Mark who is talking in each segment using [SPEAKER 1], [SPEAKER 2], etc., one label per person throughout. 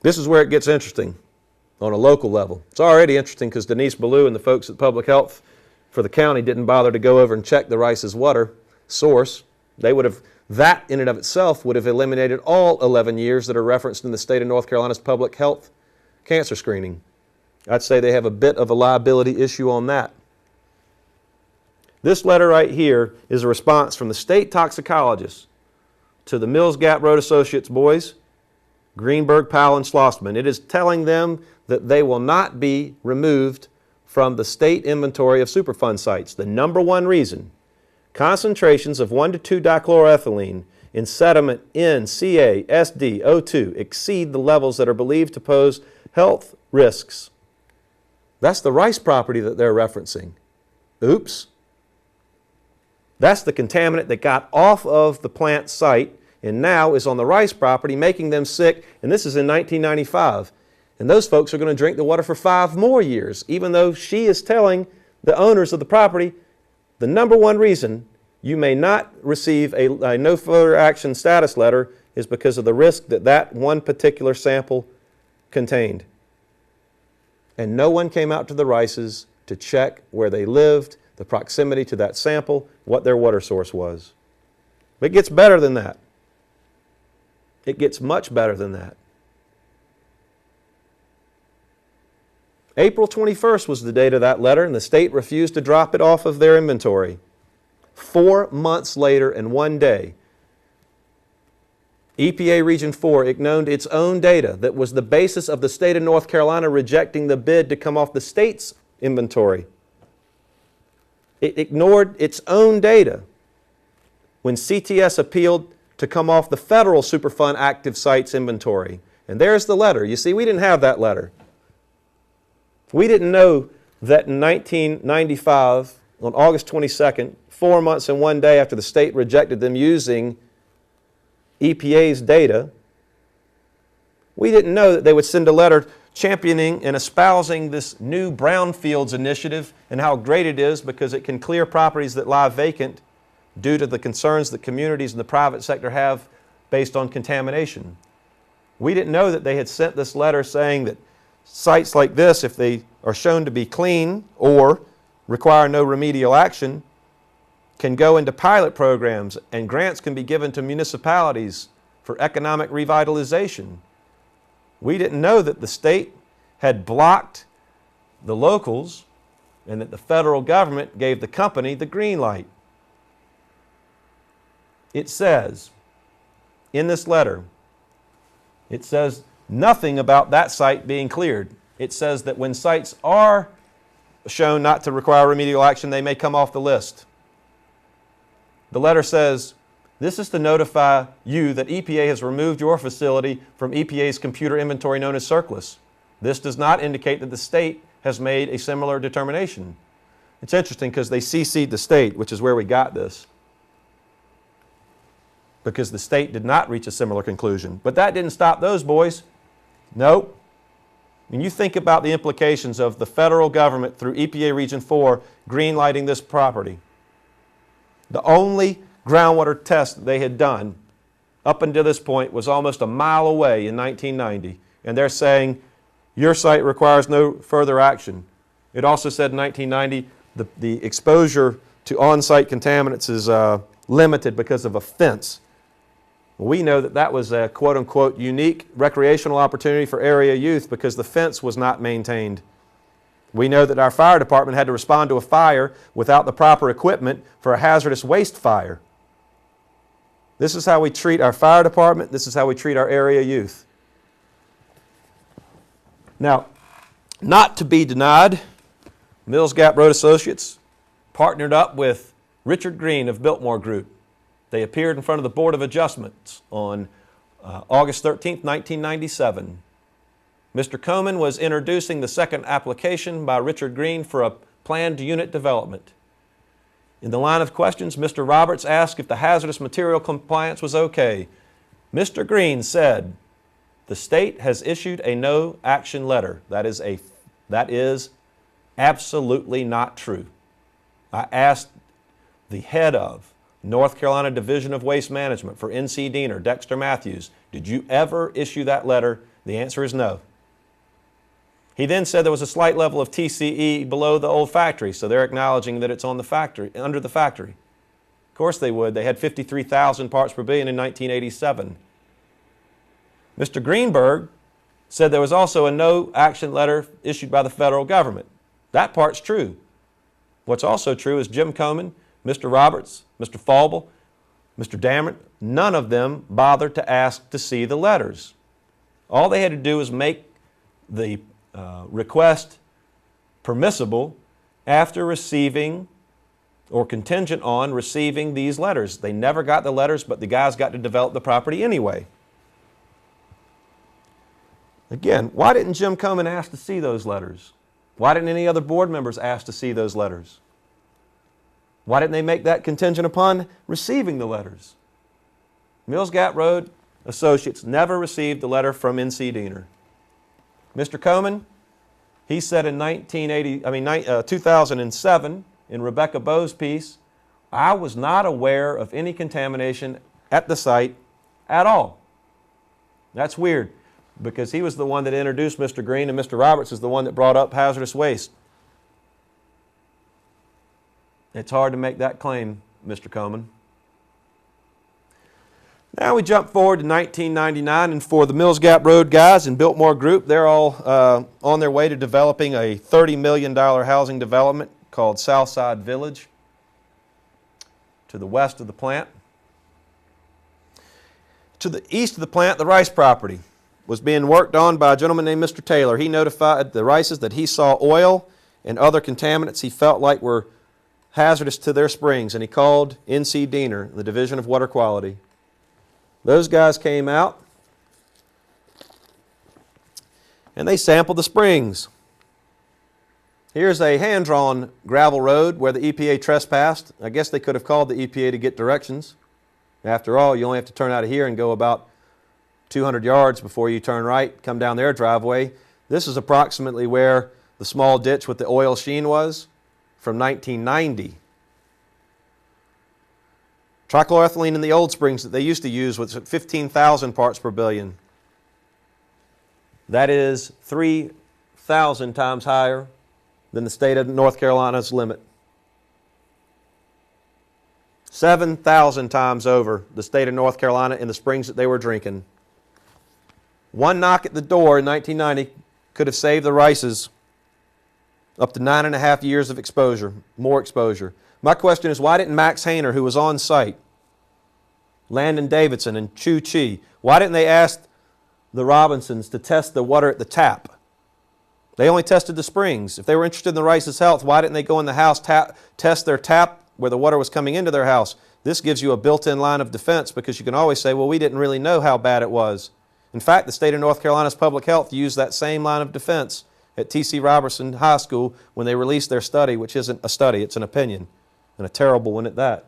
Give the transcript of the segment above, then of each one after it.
[SPEAKER 1] This is where it gets interesting on a local level. It's already interesting because Denise Ballou and the folks at Public Health for the county didn't bother to go over and check the Rice's water source. They would have, that in and of itself would have eliminated all 11 years that are referenced in the state of North Carolina's public health cancer screening. I'd say they have a bit of a liability issue on that. This letter right here is a response from the state toxicologist to the Mills Gap Road Associates boys, Greenberg, Powell, and Schlossman. It is telling them that they will not be removed from the state inventory of Superfund sites. The number one reason: concentrations of 1,2-dichloroethylene in sediment NCA-SD-O2 exceed the levels that are believed to pose health risks. That's the Rice property that they're referencing. Oops. That's the contaminant that got off of the plant site and now is on the Rice property, making them sick, and this is in 1995. And those folks are going to drink the water for 5 more years, even though she is telling the owners of the property, the number one reason you may not receive a no further action status letter is because of the risk that that one particular sample contained. And no one came out to the Rices to check where they lived, the proximity to that sample, what their water source was. But it gets better than that. It gets much better than that. April 21st was the date of that letter, and the state refused to drop it off of their inventory. 4 months later and 1 day, EPA Region 4 ignored its own data that was the basis of the state of North Carolina rejecting the bid to come off the state's inventory. It ignored its own data when CTS appealed to come off the federal Superfund active sites inventory. And there's the letter. You see, we didn't have that letter. We didn't know that in 1995, on August 22nd, 4 months and 1 day after the state rejected them using EPA's data, we didn't know that they would send a letter championing and espousing this new brownfields initiative and how great it is because it can clear properties that lie vacant due to the concerns that communities in the private sector have based on contamination. We didn't know that they had sent this letter saying that sites like this, if they are shown to be clean or require no remedial action, can go into pilot programs and grants can be given to municipalities for economic revitalization. We didn't know that the state had blocked the locals and that the federal government gave the company the green light. It says in this letter, it says nothing about that site being cleared. It says that when sites are shown not to require remedial action, they may come off the list. The letter says, this is to notify you that EPA has removed your facility from EPA's computer inventory known as CERCLAS. This does not indicate that the state has made a similar determination. It's interesting because they CC'd the state, which is where we got this, because the state did not reach a similar conclusion. But that didn't stop those boys. Nope. When you think about the implications of the federal government through EPA Region 4 greenlighting this property, the only groundwater test that they had done up until this point was almost a mile away in 1990. And they're saying, your site requires no further action. It also said in 1990 the exposure to on-site contaminants is limited because of a fence. We know that that was a quote-unquote unique recreational opportunity for area youth because the fence was not maintained. We know that our fire department had to respond to a fire without the proper equipment for a hazardous waste fire. This is how we treat our fire department. This is how we treat our area youth. Now, not to be denied, Mills Gap Road Associates partnered up with Richard Green of Biltmore Group. They appeared in front of the Board of Adjustments on August 13th, 1997. Mr. Coman was introducing the second application by Richard Green for a planned unit development. In the line of questions, Mr. Roberts asked if the hazardous material compliance was okay. Mr. Green said, the state has issued a no action letter. That is absolutely not true. I asked the head of North Carolina Division of Waste Management for NCDENR, Dexter Matthews, did you ever issue that letter The answer is no. He then said there was a slight level of TCE below the old factory, so they're acknowledging that it's on the factory, under the factory. Of course they would. They had 53,000 parts per billion in 1987. Mr. Greenberg said there was also a no action letter issued by the federal government. That part's true. What's also true is Jim Coman, Mr. Roberts, Mr. Falble, Mr. Dammert, none of them bothered to ask to see the letters. All they had to do was make the request permissible after receiving or contingent on receiving these letters. They never got the letters, but the guys got to develop the property anyway. Again, why didn't Jim Coman ask to see those letters? Why didn't any other board members ask to see those letters? Why didn't they make that contingent upon receiving the letters? Mills Gap Road Associates never received a letter from NCDENR. Mr. Coman, he said in 2007 in Rebecca Bowe's piece, I was not aware of any contamination at the site at all. That's weird, because he was the one that introduced Mr. Green, and Mr. Roberts is the one that brought up hazardous waste. It's hard to make that claim, Mr. Coman. Now we jump forward to 1999, and for the Mills Gap Road guys and Biltmore Group, they're all on their way to developing a $30 million housing development called Southside Village to the west of the plant. To the east of the plant, the Rice property was being worked on by a gentleman named Mr. Taylor. He notified the Rices that he saw oil and other contaminants he felt like were hazardous to their springs, and he called NCDENR, the Division of Water Quality. Those guys came out and they sampled the springs. Here's a hand-drawn gravel road where the EPA trespassed. I guess they could have called the EPA to get directions. After all, you only have to turn out of here and go about 200 yards before you turn right, come down their driveway. This is approximately where the small ditch with the oil sheen was from 1990. Trichloroethylene in the old springs that they used to use was 15,000 parts per billion. That is 3,000 times higher than the state of North Carolina's limit. 7,000 times over the state of North Carolina in the springs that they were drinking. One knock at the door in 1990 could have saved the Rices up to 9.5 years of exposure, more exposure. My question is, why didn't Max Hayner, who was on site, Landon Davidson and Chu Chi, why didn't they ask the Robinsons to test the water at the tap? They only tested the springs. If they were interested in the Rice's health, why didn't they go in the house, test their tap where the water was coming into their house? This gives you a built-in line of defense, because you can always say, well, we didn't really know how bad it was. In fact, the state of North Carolina's public health used that same line of defense at T.C. Robertson High School when they released their study, which isn't a study, it's an opinion, and a terrible one at that.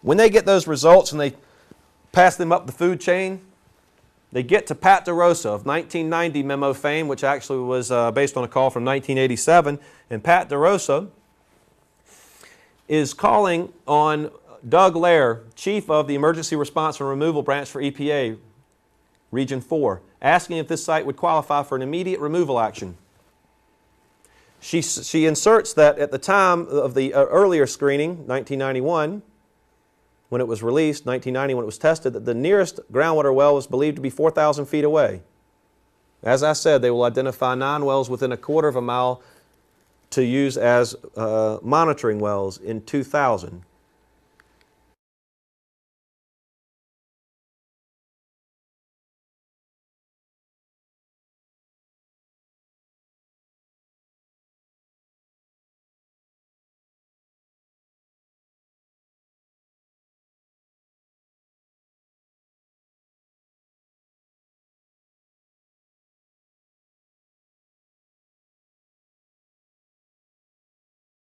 [SPEAKER 1] When they get those results and they pass them up the food chain, they get to Pat DeRosa of 1990 memo fame, which actually was based on a call from 1987, and Pat DeRosa is calling on Doug Lair, Chief of the Emergency Response and Removal Branch for EPA, Region 4, asking if this site would qualify for an immediate removal action. She inserts that at the time of the earlier screening, 1991, when it was released, 1990 when it was tested, that the nearest groundwater well was believed to be 4,000 feet away. As I said, they will identify 9 wells within 1/4 of a mile to use as monitoring wells in 2000.